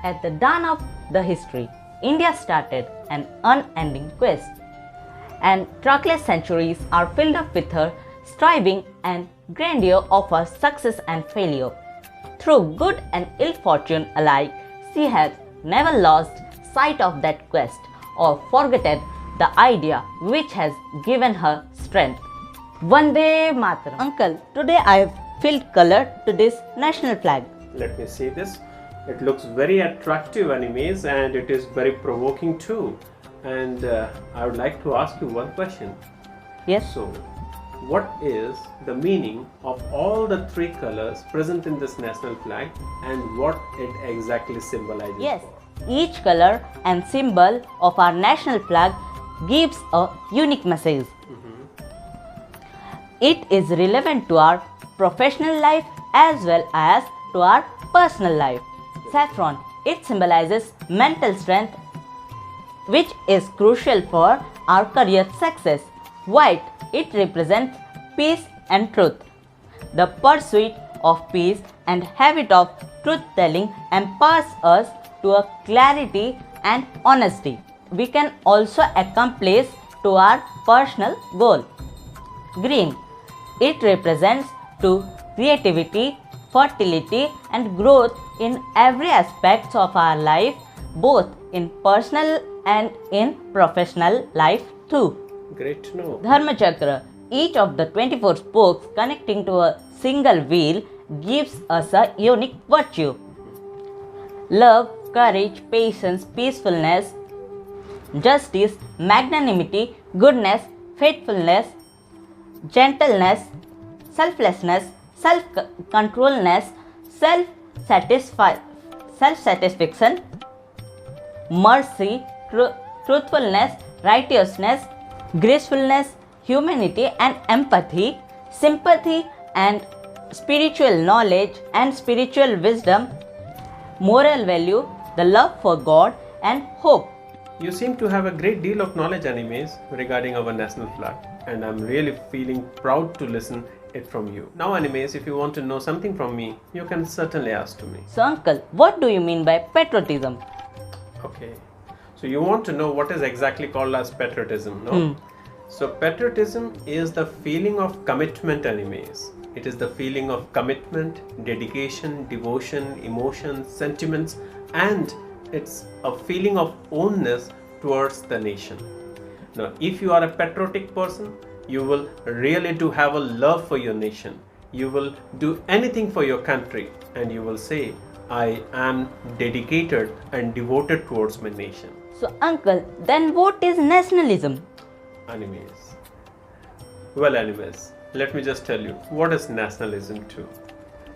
At the dawn of the history, India started an unending quest, and trackless centuries are filled up with her striving and grandeur of her success and failure. Through good and ill fortune alike, she has never lost sight of that quest or forgotten the idea which has given her strength. Vande Mataram. Uncle, today I have filled color to this national flag. Let me see this. It looks very attractive, Animes, and it is very provoking too. And I would like to ask you one question. Yes. So, what is the meaning of all the three colors present in this national flag and what it exactly symbolizes? Yes. For? Each color and symbol of our national flag gives a unique message. It is relevant to our professional life as well as to our personal life. Saffron, it symbolizes mental strength, which is crucial for our career success. White, it represents peace and truth. The pursuit of peace and habit of truth telling empowers us to a clarity and honesty. We can also accomplish to our personal goal. Green, it represents to creativity, fertility and growth in every aspect of our life, both in personal and in professional life too. Great to know. Dharma Chakra, each of the 24 spokes connecting to a single wheel gives us a unique virtue. Love, courage, patience, peacefulness, justice, magnanimity, goodness, faithfulness, gentleness, selflessness, self-controlness, self-satisfaction, mercy, truthfulness, righteousness, gracefulness, humanity and empathy, sympathy and spiritual knowledge and spiritual wisdom, moral value, the love for God and hope. You seem to have a great deal of knowledge, Animes, regarding our national flag, and I'm really feeling proud to listen it from you. Now, Animes, if you want to know something from me, you can certainly ask to me. So uncle, what do you mean by patriotism? Okay, so you want to know what is exactly called as patriotism, no? So patriotism is the feeling of commitment, Animes. It is the feeling of commitment, dedication, devotion, emotions, sentiments, and it's a feeling of ownness towards the nation. Now, if you are a patriotic person, you will really do have a love for your nation. You will do anything for your country, and you will say, I am dedicated and devoted towards my nation. So uncle, then what is nationalism? Animes. Well, Animes, let me just tell you what is nationalism too.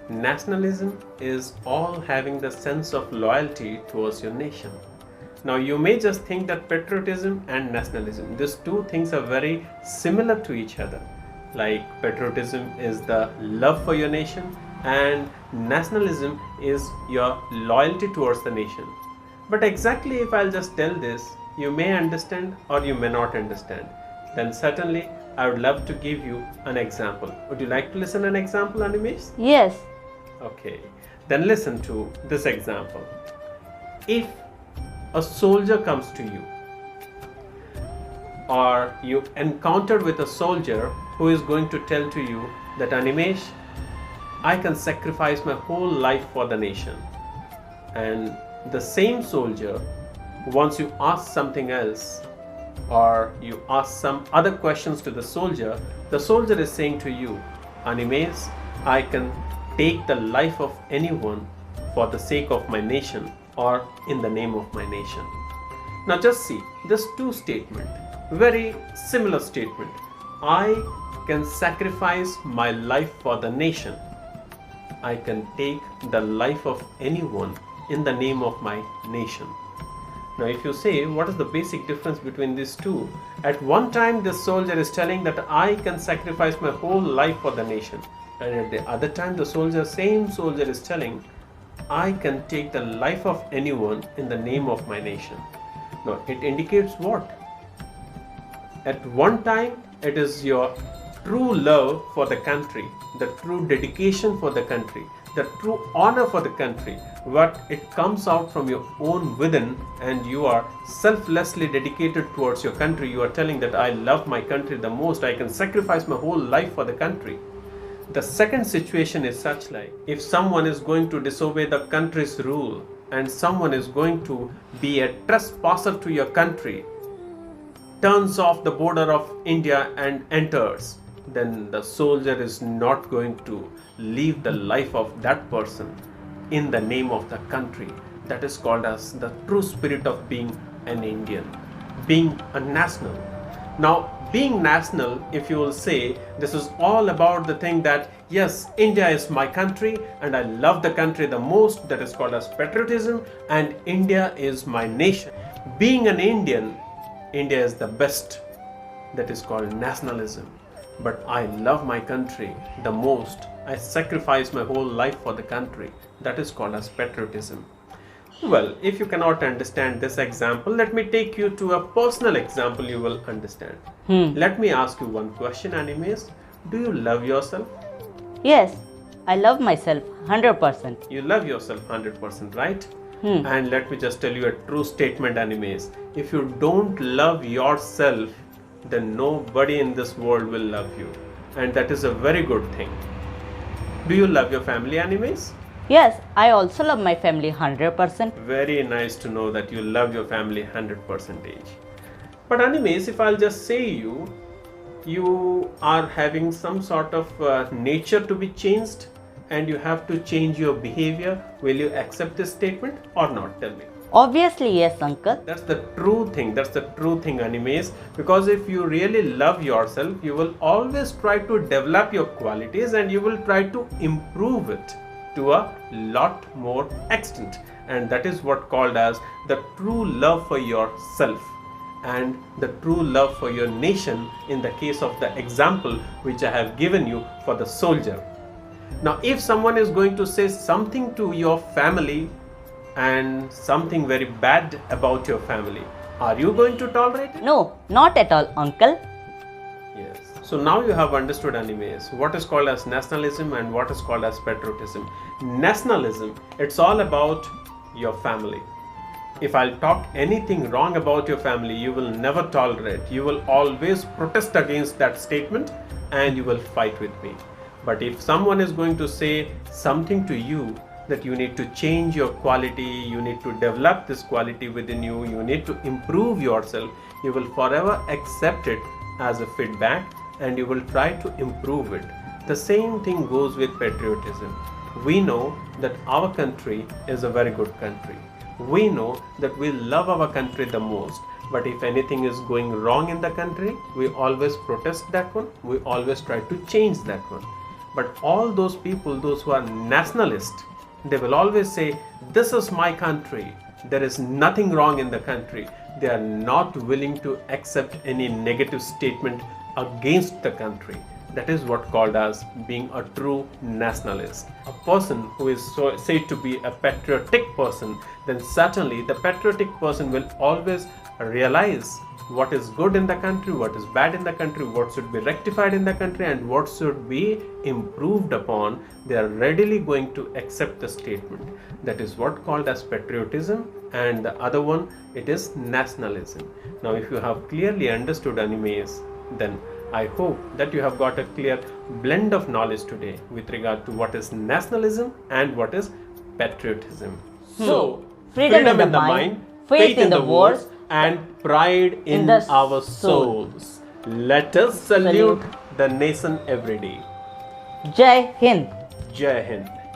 Nationalism is all having the sense of loyalty towards your nation. Now, you may just think that patriotism and nationalism, these two things are very similar to each other. Like patriotism is the love for your nation and nationalism is your loyalty towards the nation. But exactly if I'll just tell this, you may understand or you may not understand. Then certainly I would love to give you an example. Would you like to listen an example, Animes? Yes. Okay, then listen to this example. If a soldier comes to you, or you encountered with a soldier who is going to tell to you that Animesh, I can sacrifice my whole life for the nation, and the same soldier, once you ask something else or you ask some other questions to the soldier is saying to you, Animesh, I can take the life of anyone for the sake of my nation or in the name of my nation. Now just see, this two statement, very similar statement. I can sacrifice my life for the nation. I can take the life of anyone in the name of my nation. Now if you say, what is the basic difference between these two? At one time this soldier is telling that I can sacrifice my whole life for the nation. And at the other time the same soldier is telling, I can take the life of anyone in the name of my nation. Now it indicates what? At one time it is your true love for the country, the true dedication for the country, the true honor for the country, what it comes out from your own within, and you are selflessly dedicated towards your country. You are telling that I love my country the most, I can sacrifice my whole life for the country. The second situation is such like, if someone is going to disobey the country's rule and someone is going to be a trespasser to your country, turns off the border of India and enters, then the soldier is not going to leave the life of that person in the name of the country. That is called as the true spirit of being an Indian, being a national. Now, being national, if you will say, this is all about the thing that yes, India is my country and I love the country the most, that is called as patriotism, and India is my nation. Being an Indian, India is the best, that is called nationalism. But I love my country the most, I sacrifice my whole life for the country, that is called as patriotism. Well, if you cannot understand this example, let me take you to a personal example you will understand. Let me ask you one question, Animes. Do you love yourself? Yes, I love myself 100%. You love yourself 100%, right? And let me just tell you a true statement, Animes. If you don't love yourself, then nobody in this world will love you. And that is a very good thing. Do you love your family, Animes? Yes, I also love my family 100%. Very nice to know that you love your family 100%. But Animes, if I'll just say you are having some sort of nature to be changed and you have to change your behavior, will you accept this statement or not? Tell me. Obviously, yes, uncle. That's the true thing. That's the true thing, Animes. Because if you really love yourself, you will always try to develop your qualities and you will try to improve it to a lot more extent. And that is what called as the true love for yourself and the true love for your nation, in the case of the example which I have given you for the soldier. Now, if someone is going to say something to your family and something very bad about your family, are you going to tolerate it? No, not at all, uncle. Yes. So now you have understood, Animes, what is called as nationalism and what is called as patriotism. Nationalism, it's all about your family. If I'll talk anything wrong about your family, you will never tolerate. You will always protest against that statement and you will fight with me. But if someone is going to say something to you that you need to change your quality, you need to develop this quality within you, you need to improve yourself, you will forever accept it as a feedback and you will try to improve it. The same thing goes with patriotism. We know that our country is a very good country. We know that we love our country the most. But if anything is going wrong in the country, we always protest that one. We always try to change that one. But all those people, those who are nationalists, they will always say, this is my country. There is nothing wrong in the country. They are not willing to accept any negative statement against the country. That is what called as being a true nationalist. A person who is said to be a patriotic person, then certainly the patriotic person will always realize what is good in the country, what is bad in the country, what should be rectified in the country and what should be improved upon. They are readily going to accept the statement. That is what called as patriotism, and the other one, it is nationalism. Now if you have clearly understood, Animes, then I hope that you have got a clear blend of knowledge today with regard to what is nationalism and what is patriotism. So, freedom in the mind, faith in the wars, and pride in our souls. Let us salute the nation every day. Jai Hind. Jai Hind.